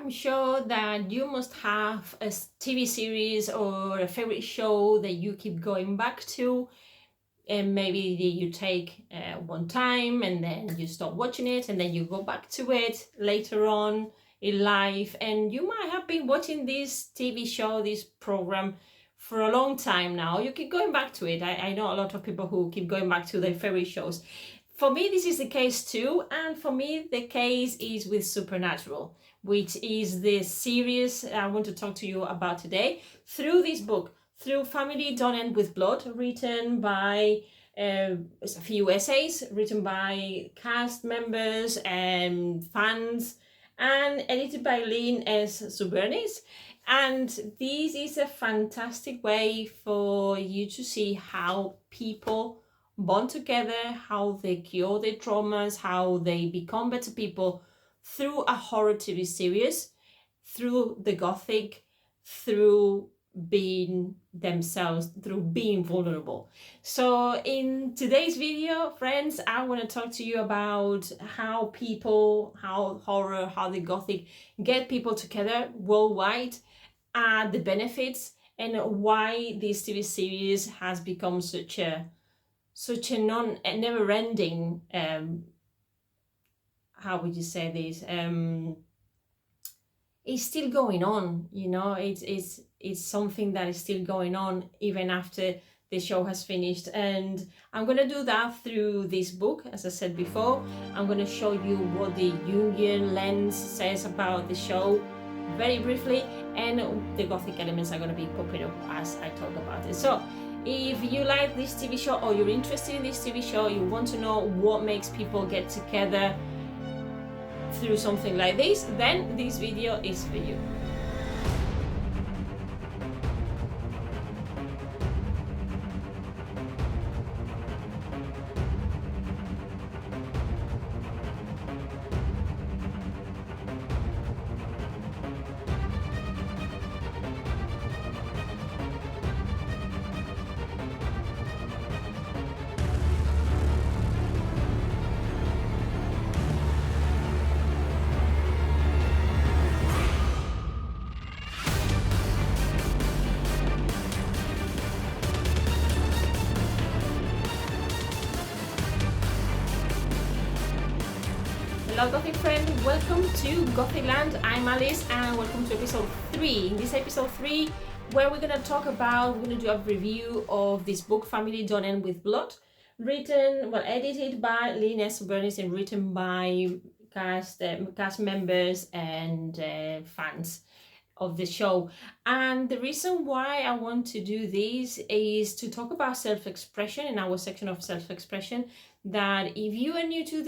I'm sure that you must have a TV series or a favorite show that you keep going back to, and maybe you take one time and then you stop watching it and then you go back to it later on in life, and you might have been watching this TV show, this program, for a long time now. You keep going back to it. I know a lot of people who keep going back to their favorite shows. For me, this is the case too, and for me, the case is with Supernatural, which is the series I want to talk to you about today through this book, through Family Don't End With Blood, written by a few essays, written by cast members and fans, and edited by Lynn S. Zubernis. And this is a fantastic way for you to see how people bond together, how they cure their traumas, how they become better people through a horror TV series, through the Gothic, through being themselves, through being vulnerable. So in today's video, friends, I want to talk to you about how people, how horror, how the Gothic get people together worldwide, the benefits, and why this TV series has become such a never-ending, how would you say this? It's still going on, you know. It's something that is still going on even after the show has finished, and I'm gonna do that through this book. As I said before, I'm gonna show you what the Jungian lens says about the show very briefly, and the Gothic elements are gonna be popping up as I talk about it. So if you like this TV show, or you're interested in this TV show, you want to know what makes people get together through something like this, then this video is for you. Hello Gothic friend, welcome to Gothic Land. I'm Alice and welcome to episode 3. In this episode 3, where we're going to talk about, we're going to do a review of this book, Family Don't End With Blood, edited by Lynn S. Zubernis and written by cast members and fans of the show. And the reason why I want to do this is to talk about self-expression in our section of self-expression, that if you are new to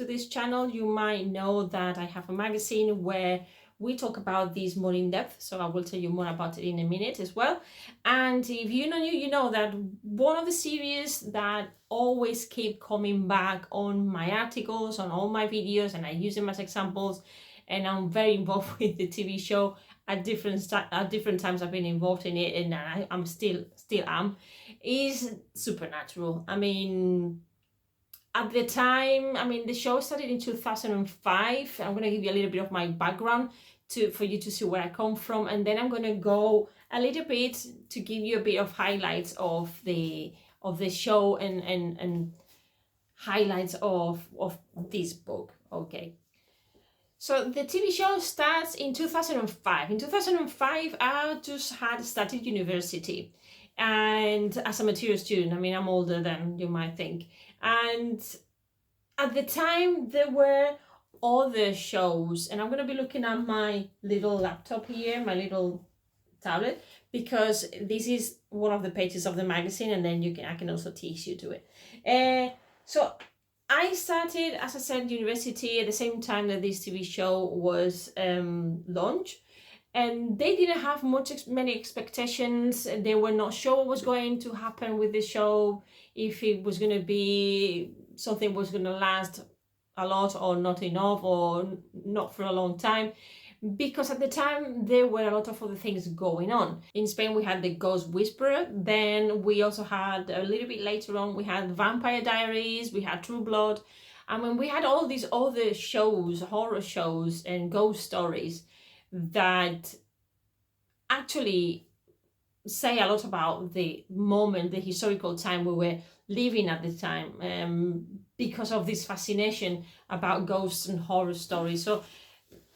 this channel, you might know that I have a magazine where we talk about this more in depth, so I will tell you more about it in a minute as well. And if you're not new, you know that one of the series that always keep coming back on my articles, on all my videos, and I use them as examples, and I'm very involved with the TV show at different times. I've been involved in it, and I'm still am, is Supernatural. I mean, at the time, the show started in 2005. I'm going to give you a little bit of my background for you to see where I come from, and then I'm going to go a little bit to give you a bit of highlights of the show and highlights of this book. Okay. So the TV show starts in 2005. In 2005, I just had started university, and as a material student, I'm older than you might think. And at the time, there were other shows, and I'm going to be looking at my little laptop here, my little tablet, because this is one of the pages of the magazine, and then I can also tease you to it. So I started, as I said, university at the same time that this TV show was launched. And they didn't have many expectations. They were not sure what was going to happen with the show, if it was going to be something was going to last a lot or not enough or not for a long time. Because at the time, there were a lot of other things going on. In Spain, we had the Ghost Whisperer. Then we also had, a little bit later on, we had Vampire Diaries, we had True Blood. I mean, we had all these other shows, horror shows and ghost stories that actually say a lot about the moment, the historical time we were living at the time, because of this fascination about ghosts and horror stories. So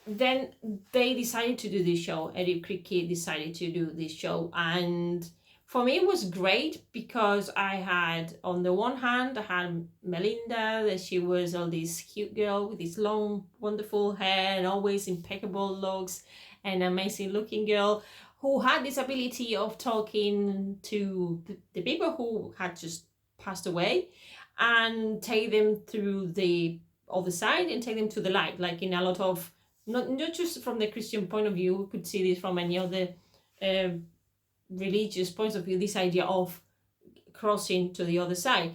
then they decided to do this show. Eric Kripke decided to do this show, and for me it was great because I had, on the one hand, I had Melinda, that she was all this cute girl with this long, wonderful hair and always impeccable looks, and amazing looking girl who had this ability of talking to the people who had just passed away and take them through the other side and take them to the light, like in a lot of, not just from the Christian point of view, we could see this from any other religious points of view, this idea of crossing to the other side.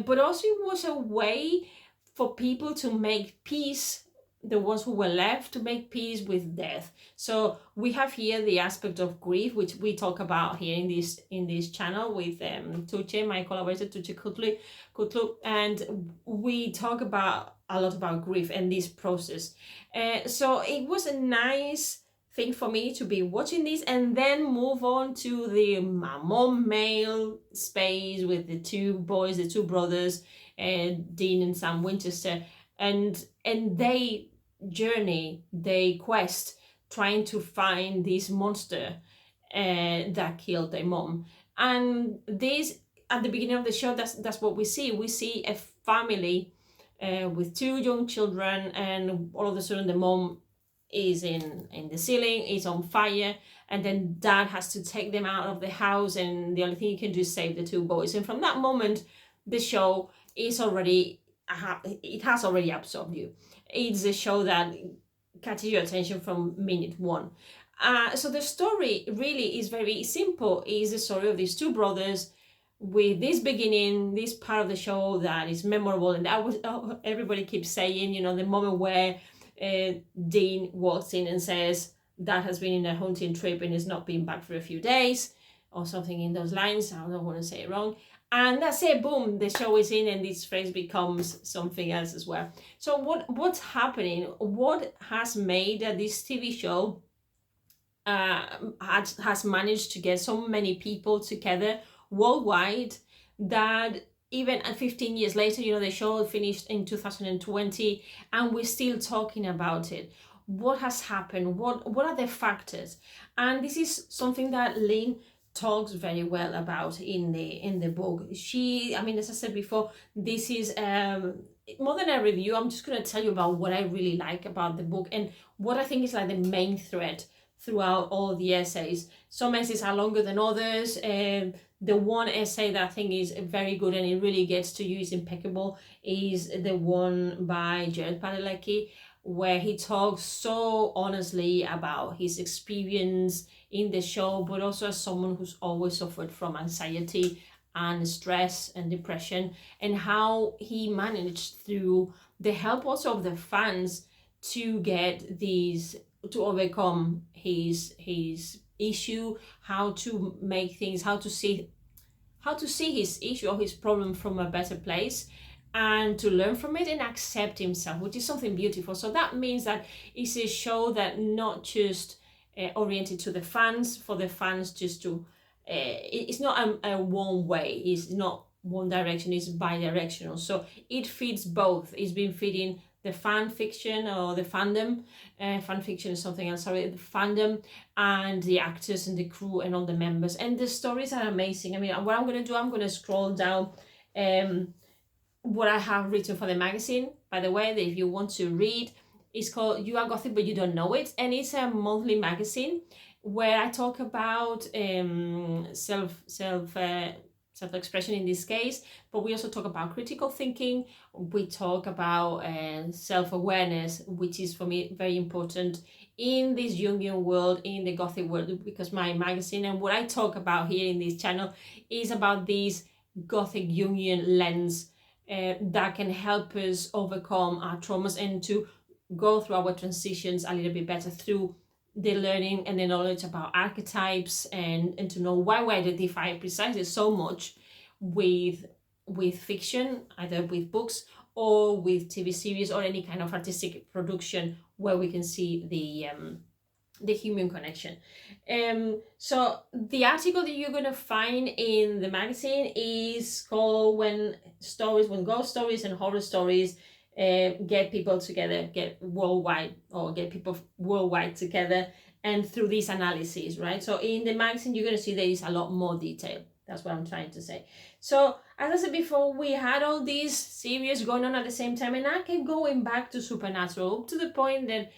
But also it was a way for people to make peace, the ones who were left, to make peace with death. So we have here the aspect of grief, which we talk about here in this channel with Tuche, my collaborator Tuche Kutlu, and we talk about a lot about grief and this process. So it was a nice thing for me to be watching this and then move on to the mom male space with the two boys, the two brothers, Dean and Sam Winchester, and they journey, they quest, trying to find this monster that killed their mom. And this, at the beginning of the show, that's what we see. We see a family with two young children, and all of a sudden the mom is in the ceiling, is on fire, and then dad has to take them out of the house, and the only thing he can do is save the two boys. And from that moment, the show is already, it has already absorbed you. It's a show that catches your attention from minute one. So the story really is very simple. It's the story of these two brothers with this beginning, this part of the show that is memorable, and that was, everybody keeps saying, you know, the moment where Dean walks in and says Dad has been in a hunting trip and has not been back for a few days, or something in those lines. I don't want to say it wrong. And that's it, boom, the show is in, and this phrase becomes something else as well. So what's happening? What has made this TV show has managed to get so many people together worldwide that even at 15 years later, you know, the show finished in 2020 and we're still talking about it. What has happened? What are the factors? And this is something that Lynn talks very well about in the book. She, I mean, as I said before, this is more than a review. I'm just going to tell you about what I really like about the book and what I think is like the main thread throughout all the essays. Some essays are longer than others. The one essay that I think is very good and it really gets to you, is impeccable, is the one by Jared Padalecki, where he talks so honestly about his experience in the show, but also as someone who's always suffered from anxiety and stress and depression, and how he managed, through the help also of the fans, to get these, to overcome his issue, how to make things, how to see his issue or his problem from a better place, and to learn from it and accept himself, which is something beautiful. So that means that it's a show that not just oriented to the fans, for the fans just to, it's not a one way, it's not one direction, it's bi-directional. So it feeds both. It's been feeding the fan fiction or the fandom, fan fiction is something else, sorry, the fandom, and the actors and the crew and all the members. And the stories are amazing. I mean, what I'm going to do, I'm going to scroll down what I have written for the magazine, by the way, that if you want to read. It's called You Are Gothic But You Don't Know It, and it's a monthly magazine where I talk about self-expression in this case, but we also talk about critical thinking. We talk about self-awareness, which is for me very important in this Jungian world, in the Gothic world, because my magazine and what I talk about here in this channel is about this Gothic Jungian lens that can help us overcome our traumas and to go through our transitions a little bit better through the learning and the knowledge about archetypes, and to know why we identify precisely so much with fiction, either with books or with TV series or any kind of artistic production where we can see the human connection. So the article that you're going to find in the magazine is called when ghost stories and horror stories get people together, get people worldwide together, and through these analyses, right? So in the magazine, you're going to see there is a lot more detail. That's what I'm trying to say. So as I said before, we had all these series going on at the same time, and I kept going back to Supernatural to the point that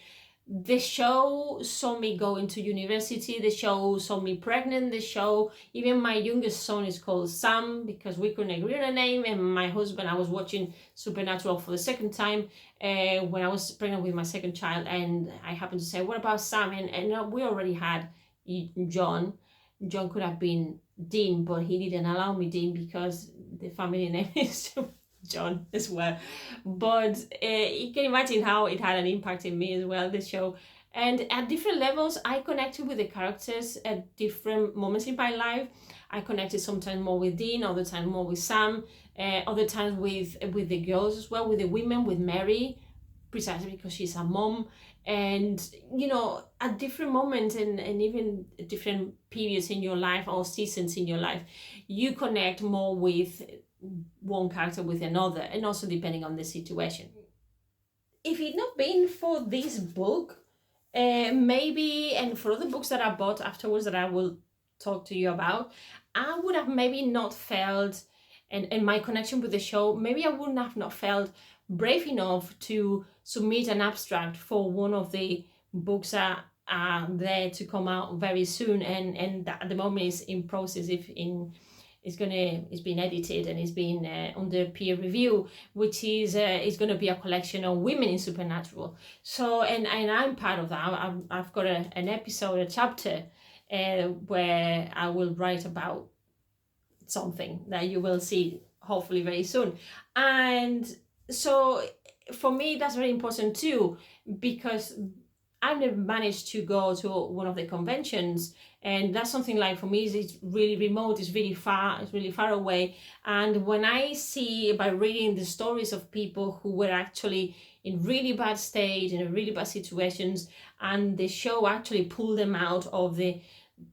the show saw me go into university, the show saw me pregnant, the show, even my youngest son is called Sam because we couldn't agree on a name, and my husband, I was watching Supernatural for the second time when I was pregnant with my second child, and I happened to say, what about Sam? And we already had John. John could have been Dean, but he didn't allow me Dean because the family name is John as well. But you can imagine how it had an impact in me as well, the show. And at different levels, I connected with the characters at different moments in my life. I connected sometimes more with Dean, other times more with Sam, other times with the girls as well, with the women, with Mary, precisely because she's a mom. And, you know, at different moments and even different periods in your life or seasons in your life, you connect more with one character with another, and also depending on the situation. If it not been for this book, maybe, and for other books that I bought afterwards that I will talk to you about, I would have maybe not felt, and my connection with the show, maybe I wouldn't have not felt brave enough to submit an abstract for one of the books that are there to come out very soon, and that at the moment is in process. It's been edited and it's been under peer review, which is gonna be a collection of women in Supernatural. So and I'm part of that. I've got an episode, a chapter where I will write about something that you will see hopefully very soon. And so for me that's very important too, because I've never managed to go to one of the conventions, and that's something like for me it's really remote, it's really far away. And when I see, by reading the stories of people who were actually in really bad state, in really bad situations, and the show actually pulled them out of the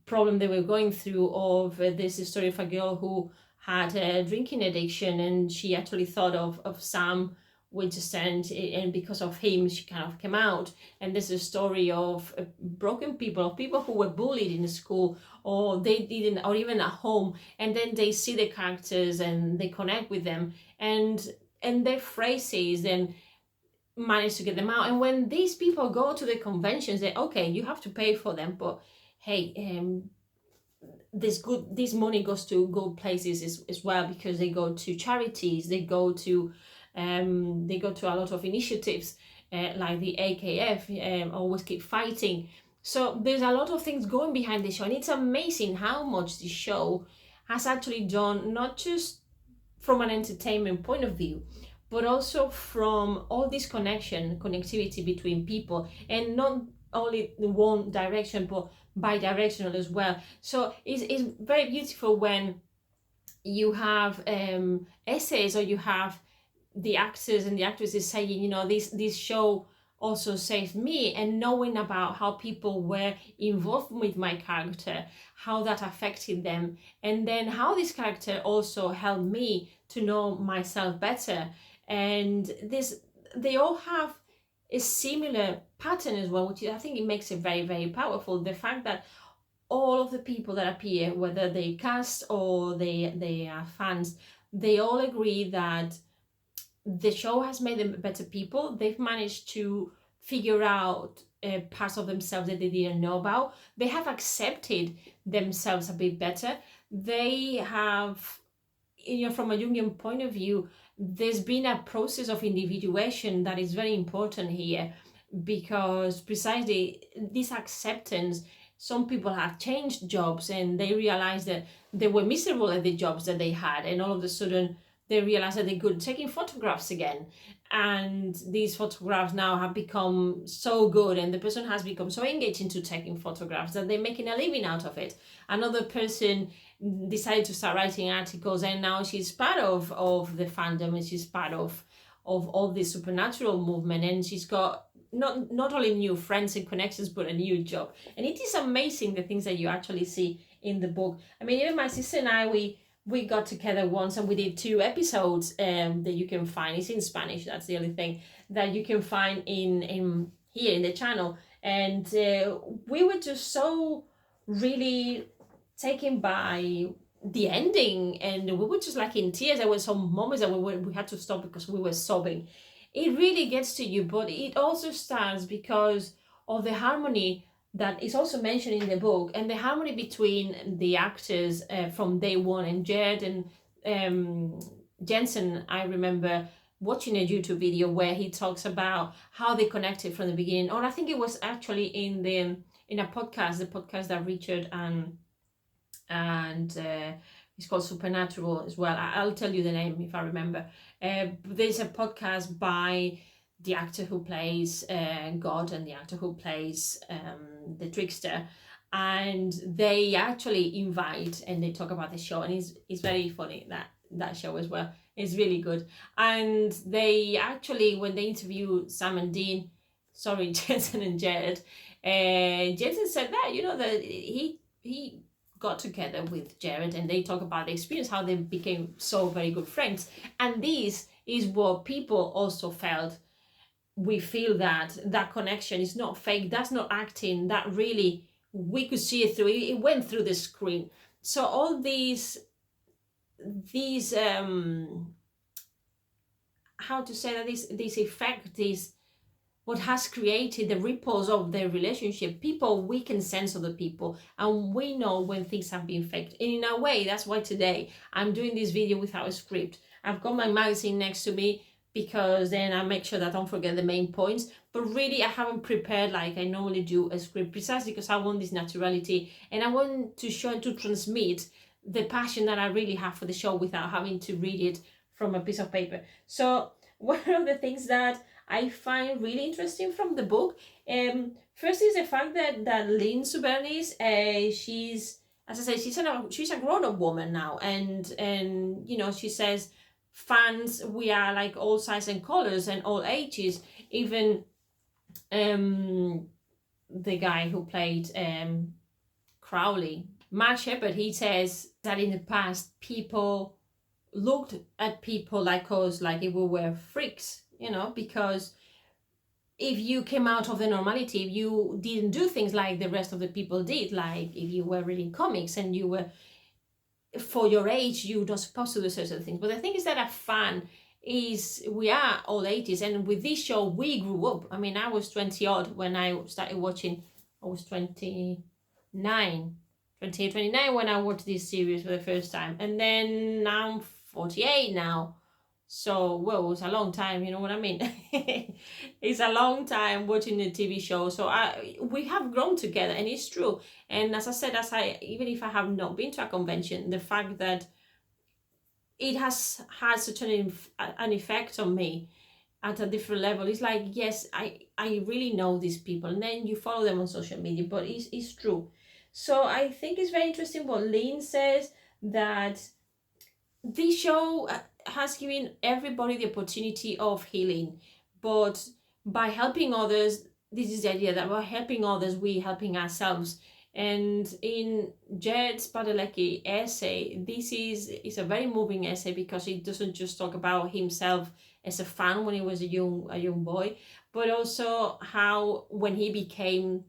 problem they were going through, of this story of a girl who had a drinking addiction, and she actually thought of Sam Winchester, and because of him she kind of came out. And there's a story of broken people, of people who were bullied in school, or they didn't, or even at home, and then they see the characters and they connect with them, and their phrases then manage to get them out. And when these people go to the conventions, they, okay, you have to pay for them, but hey, this money goes to good places as well, because they go to charities, they go to a lot of initiatives like the AKF, Always Keep Fighting. So there's a lot of things going behind the show, and it's amazing how much the show has actually done, not just from an entertainment point of view, but also from all this connectivity between people, and not only in one direction but bi-directional as well. So it's very beautiful when you have essays, or you have the actors and the actresses saying, you know, this show also saved me, and knowing about how people were involved with my character, how that affected them, and then how this character also helped me to know myself better. And they all have a similar pattern as well, which I think it makes it very, very powerful. The fact that all of the people that appear, whether they cast or they are fans, they all agree that the show has made them better people. They've managed to figure out parts of themselves that they didn't know about. They have accepted themselves a bit better. They have, you know, from a Jungian point of view, there's been a process of individuation that is very important here, because precisely this acceptance, some people have changed jobs and they realized that they were miserable at the jobs that they had, and all of a sudden they realized that they could taking photographs again, and these photographs now have become so good, and the person has become so engaged into taking photographs that they're making a living out of it. Another person decided to start writing articles, and now she's part of the fandom, and she's part of of all this supernatural movement, and she's got not only new friends and connections but a new job. And it is amazing the things that you actually see in the book. I mean, even my sister and I, we got together once and we did 2 episodes that you can find. It's in Spanish, that's the only thing that you can find in here in the channel. And we were just so really taken by the ending, and we were just like in tears. There were some moments that we had to stop because we were sobbing. It really gets to you, but it also starts because of the harmony that is also mentioned in the book, and the harmony between the actors from day one. And Jared and Jensen, I remember watching a YouTube video where he talks about how they connected from the beginning. Or I think it was actually in a podcast, the podcast that Richard and it's called Supernatural as well. I'll tell you the name if I remember. There's a podcast by the actor who plays God and the actor who plays the trickster, and they actually invite and they talk about the show, and it's very funny, that show as well. It's really good. And they actually, when they interview Sam and Dean, Jensen and Jared, Jensen said that, that he got together with Jared and they talk about the experience, how they became so very good friends. And this is what people also felt. We feel that connection is not fake, that's not acting, that really we could see it through, it went through the screen. So all these how to say that this effect is what has created the ripples of their relationship. We can sense other people, and we know when things have been faked. And in a way, that's why today I'm doing this video without a script. I've got my magazine next to me because then I make sure that I don't forget the main points. But really, I haven't prepared like I normally do a script, precisely because I want this naturality, and I want to show and to transmit the passion that I really have for the show without having to read it from a piece of paper. So one of the things that I find really interesting from the book, first is the fact that Lynn Zubernis, she's, as I say, she's a grown-up woman now, and she says, fans, we are like all sizes and colors and all ages. Even the guy who played Crowley, Mark Shepard, he says that in the past people looked at people like us like if we were freaks, because if you came out of the normality, if you didn't do things like the rest of the people did, like if you were reading comics and you were, for your age, you're not supposed to do certain things. But the thing is that a fan is, we are all 80s, and with this show we grew up. I mean, I was 20 odd when I started watching. I was 28, 29 when I watched this series for the first time, and then now I'm 48 now. So, well, it's a long time, you know what I mean? It's a long time watching the TV show. So we have grown together, and it's true. And as I said, even if I have not been to a convention, the fact that it has had such an effect on me at a different level, it's like, yes, I really know these people. And then you follow them on social media, but it's true. So I think it's very interesting what Lynn says, that this show has given everybody the opportunity of healing, but by helping others, this is the idea that by helping others, we're helping ourselves. And in Jared Padalecki essay, this is a very moving essay, because it doesn't just talk about himself as a fan when he was a young boy, but also how when he became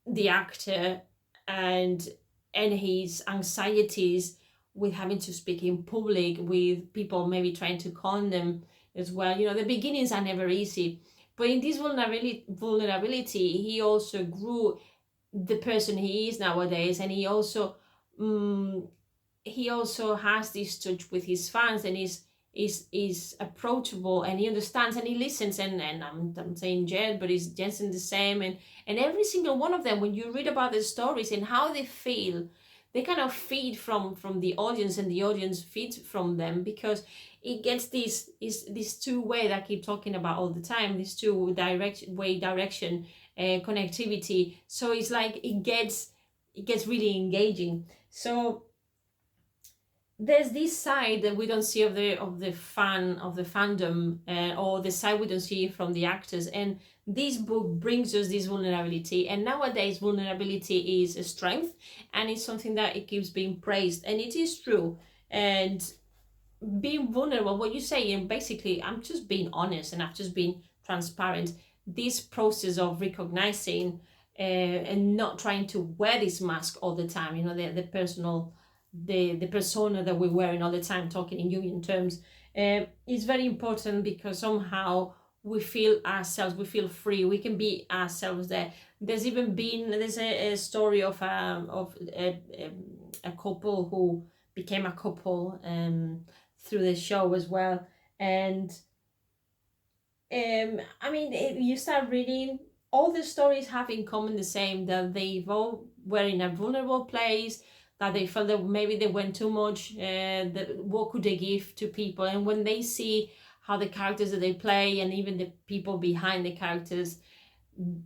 the actor and his anxieties with having to speak in public, with people maybe trying to con them as well. The beginnings are never easy, but in this vulnerability, he also grew the person he is nowadays, and he also has this touch with his fans, and is approachable, and he understands and he listens. And I'm saying Jared, but is Jensen the same? And every single one of them, when you read about their stories and how they feel, they kind of feed from the audience, and the audience feeds from them, because it gets this two-way that I keep talking about all the time, this two-way direction, connectivity. So it's like it gets really engaging. So there's this side that we don't see of the fandom, or the side we don't see from the actors, and this book brings us this vulnerability. And nowadays vulnerability is a strength, and it's something that it keeps being praised, and it is true. And being vulnerable, what you say, and basically I'm just being honest and I've just been transparent. This process of recognizing, and not trying to wear this mask all the time, you know, the personal, the persona that we're wearing all the time, talking in Jungian terms, is very important, because somehow we feel ourselves, we feel free, we can be ourselves there. There's a story of a couple who became a couple through the show as well. And I mean, if you start reading, all the stories have in common the same, that they all were in a vulnerable place, that they felt that maybe they went too much, that what could they give to people. And when they see how the characters that they play, and even the people behind the characters,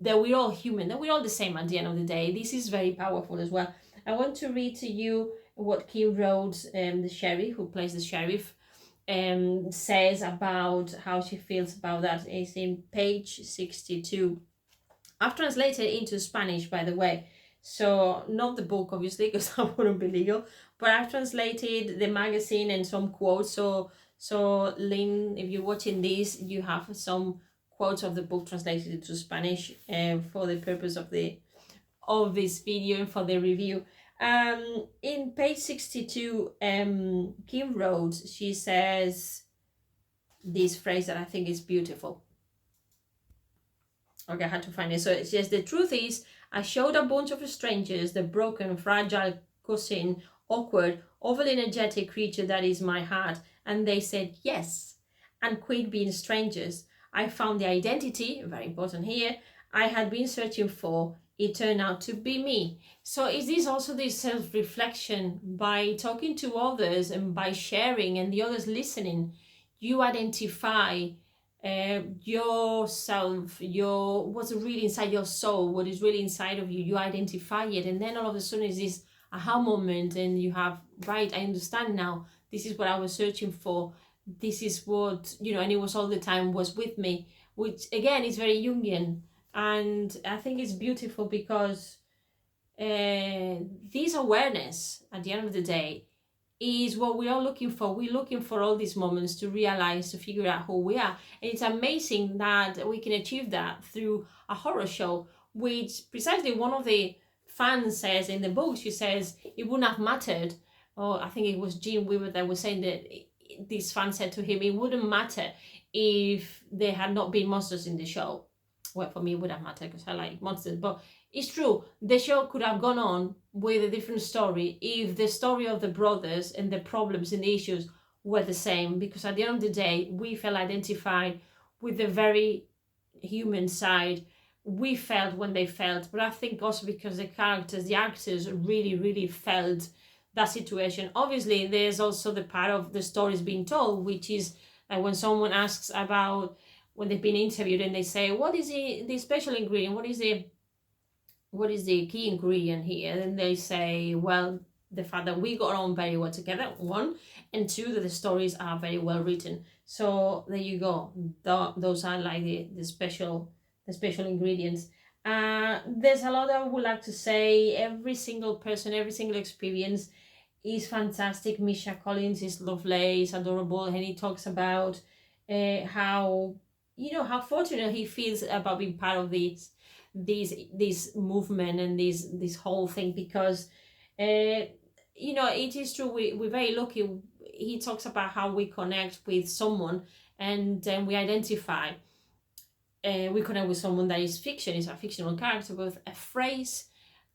that we're all human, that we're all the same at the end of the day, this is very powerful as well. I want to read to you what Kim Rhodes, the sheriff, who plays the sheriff, says about how she feels about that. It's in page 62. I've translated it into Spanish, by the way, so not the book, obviously, because that wouldn't be legal, but I've translated the magazine and some quotes. So Lynn, if you're watching this, you have some quotes of the book translated into Spanish, for the purpose of this video and for the review. In page 62, Kim Rhodes, she says this phrase that I think is beautiful. Okay, I had to find it. So it says, the truth is, I showed a bunch of strangers the broken, fragile, cousin, awkward, overly energetic creature that is my heart, and they said yes, and quit being strangers. I found the identity, very important here, I had been searching for. It turned out to be me. So is this also this self-reflection? By talking to others and by sharing, and the others listening, you identify yourself, what's really inside your soul, what is really inside of you. You identify it, and then all of a sudden is this aha moment, and you have, right, I understand now. This is what I was searching for. This is what, you know, and it was all the time, was with me, which again is very Jungian. And I think it's beautiful, because this awareness at the end of the day is what we are looking for. We're looking for all these moments to realize, to figure out who we are. And it's amazing that we can achieve that through a horror show, which precisely one of the fans says in the book, she says it wouldn't have mattered, or I think it was Gene Weaver that was saying that this fan said to him, it wouldn't matter if there had not been monsters in the show. Well, for me it would have mattered, because I like monsters, but it's true, the show could have gone on with a different story if the story of the brothers and the problems and the issues were the same, because at the end of the day we felt identified with the very human side. We felt when they felt, but I think also because the characters, the actors really felt that situation. Obviously there's also the part of the stories being told, which is like when someone asks about, when they've been interviewed and they say, what is the special ingredient, what is the key ingredient here, and they say, well, the fact that we got on very well together, one, and two, that the stories are very well written. So there you go, those are like the special ingredients. There's a lot I would like to say. Every single person, every single experience is fantastic. Misha Collins is lovely, is adorable, and he talks about how, you know, how fortunate he feels about being part of this movement and this whole thing, because you know, it is true, we're very lucky. He talks about how we connect with someone, and then we identify, we connect with someone that is fiction, is a fictional character, with a phrase,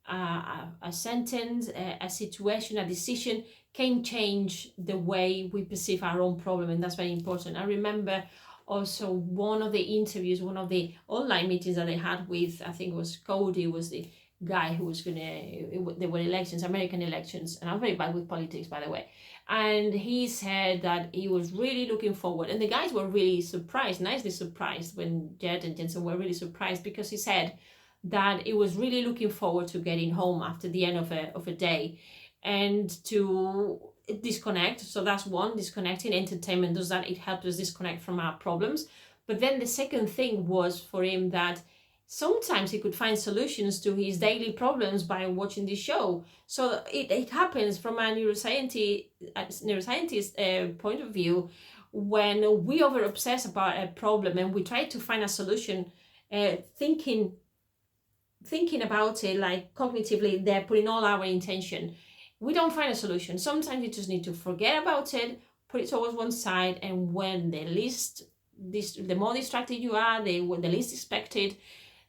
a sentence, a situation, a decision can change the way we perceive our own problem, and that's very important. I remember also one of the interviews, one of the online meetings that they had with, I think it was Cody, was the guy who was there were elections, American elections, and I'm very bad with politics, by the way, and he said that he was really looking forward, and the guys were really surprised, nicely surprised, when Jed and Jensen were really surprised, because he said that he was really looking forward to getting home after the end of a day, and to disconnect. So that's one, disconnecting. Entertainment does that. It helps us disconnect from our problems. But then the second thing was for him that sometimes he could find solutions to his daily problems by watching this show. So it happens from a neuroscientist point of view. When we over obsess about a problem and we try to find a solution, thinking about it like cognitively, they're putting all our intention, we don't find a solution. Sometimes you just need to forget about it, put it towards one side, and when the more distracted you are, when the least expected,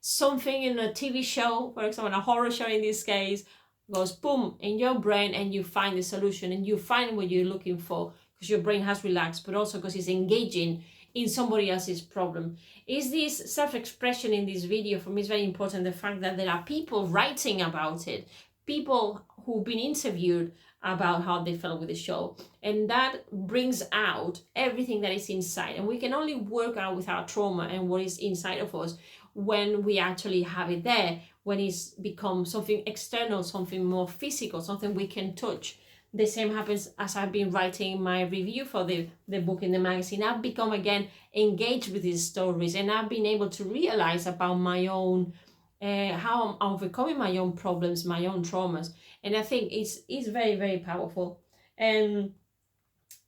something in a TV show, for example, a horror show in this case, goes boom in your brain, and you find the solution and you find what you're looking for, because your brain has relaxed, but also because it's engaging in somebody else's problem. Is this self-expression in this video for me is very important. The fact that there are people writing about it, people who've been interviewed about how they felt with the show, and that brings out everything that is inside. And we can only work out with our trauma and what is inside of us when we actually have it there, when it's become something external, something more physical, something we can touch. The same happens as I've been writing my review for the book in the magazine. I've become again engaged with these stories, and I've been able to realize about my own how I'm overcoming my own problems, my own traumas. And I think it's very, very powerful. And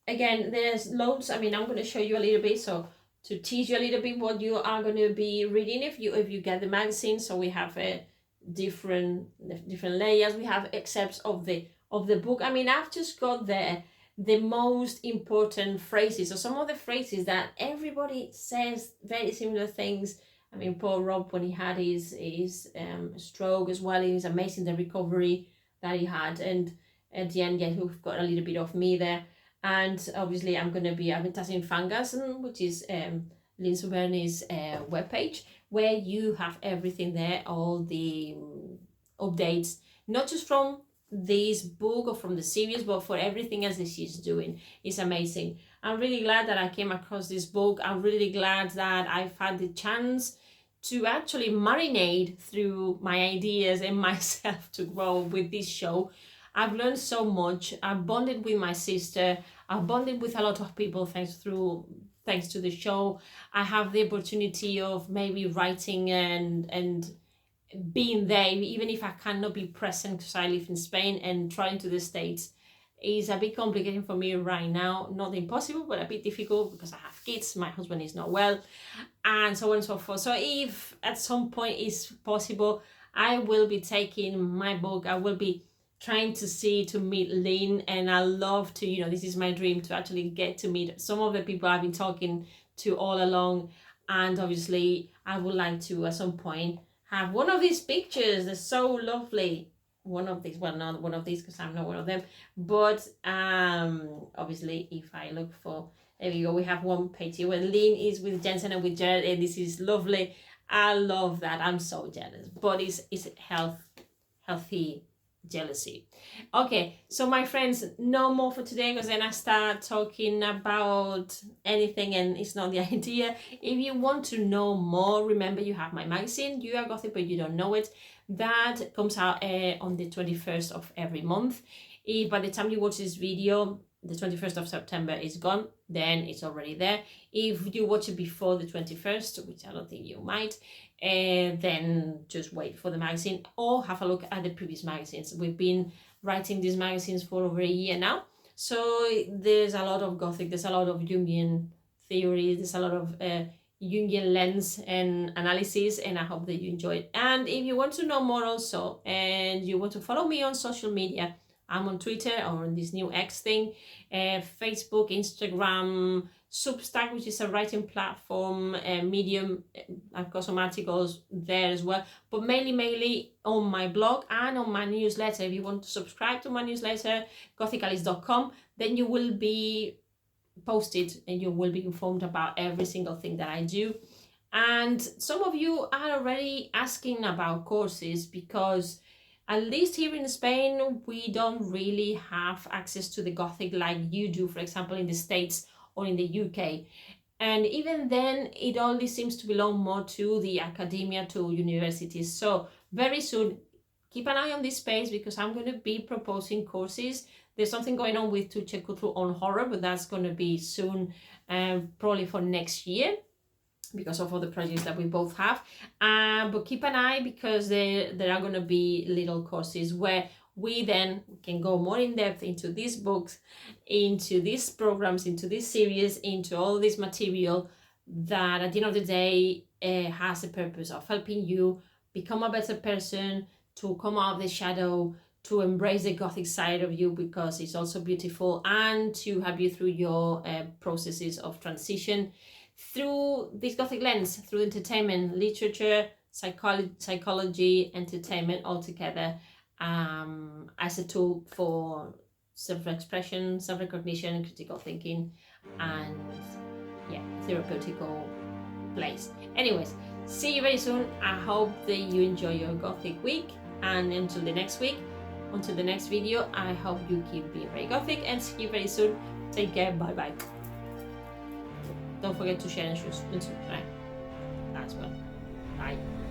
again, there's loads. I mean, I'm going to show you a little bit, so to teach you a little bit what you are going to be reading if you get the magazine. So we have different layers. We have excerpts of the book. I mean, I've just got there the most important phrases, or some of the phrases that everybody says very similar things. I mean, poor Rob, when he had his stroke as well, it was amazing the recovery that he had. And at the end, yeah, we've got a little bit of me there. And obviously, I'm going to be advertising Fangassen, which is Lynn Zubernis' webpage, where you have everything there, all the updates, not just from this book or from the series, but for everything else that she's doing. It's amazing. I'm really glad that I came across this book. I'm really glad that I've had the chance to actually marinate through my ideas and myself to grow with this show. I've learned so much. I've bonded with my sister. I've bonded with a lot of people thanks to the show. I have the opportunity of maybe writing and being there, even if I cannot be present because I live in Spain, and traveling to the States is a bit complicated for me right now. Not impossible, but a bit difficult because I have kids, my husband is not well, and so on and so forth. So if at some point it's possible, I will be taking my book. I will be trying to meet Lynn, and I love to, this is my dream, to actually get to meet some of the people I've been talking to all along. And obviously I would like to at some point have one of these pictures. They're so lovely. One of these, well, not one of these because I'm not one of them, but obviously if I look for, there we go, we have one page here where Lynn is with Jensen and with Jared, and this is lovely. I love that. I'm so jealous, but it's healthy jealousy. Okay, so my friends, no more for today, because then I start talking about anything and it's not the idea. If you want to know more, remember you have my magazine, You Are Gothic But You Don't Know It. That comes out on the 21st of every month. If by the time you watch this video the 21st of September is gone, then it's already there. If you watch it before the 21st, which I don't think you might, then just wait for the magazine or have a look at the previous magazines. We've been writing these magazines for over a year now, so there's a lot of Gothic, there's a lot of Jungian theory, there's a lot of Jungian lens and analysis, and I hope that you enjoy it. And if you want to know more also, and you want to follow me on social media, I'm on Twitter, or on this new X thing, Facebook, Instagram, Substack, which is a writing platform, Medium. I've got some articles there as well, but mainly on my blog and on my newsletter. If you want to subscribe to my newsletter, gothicalice.com, then you will be posted and you will be informed about every single thing that I do. And some of you are already asking about courses, because at least here in Spain, we don't really have access to the Gothic like you do, for example, in the States or in the UK. And even then, it only seems to belong more to the academia, to universities. So very soon, keep an eye on this space because I'm going to be proposing courses. There's something going on with Tuche Kutru on horror, but that's going to be soon, probably for next year, because of all the projects that we both have. But keep an eye, because there are going to be little courses where we then can go more in depth into these books, into these programs, into this series, into all this material that at the end of the day has the purpose of helping you become a better person, to come out of the shadow, to embrace the Gothic side of you because it's also beautiful, and to help you through your processes of transition through this Gothic lens, through entertainment, literature, psychology, entertainment all together, as a tool for self-expression, self-recognition, critical thinking, and therapeutical place. Anyways, see you very soon. I hope that you enjoy your Gothic week, and until the next week, until the next video, I hope you keep being very Gothic, and see you very soon. Take care. Bye bye. Don't forget to share and subscribe as well. Bye.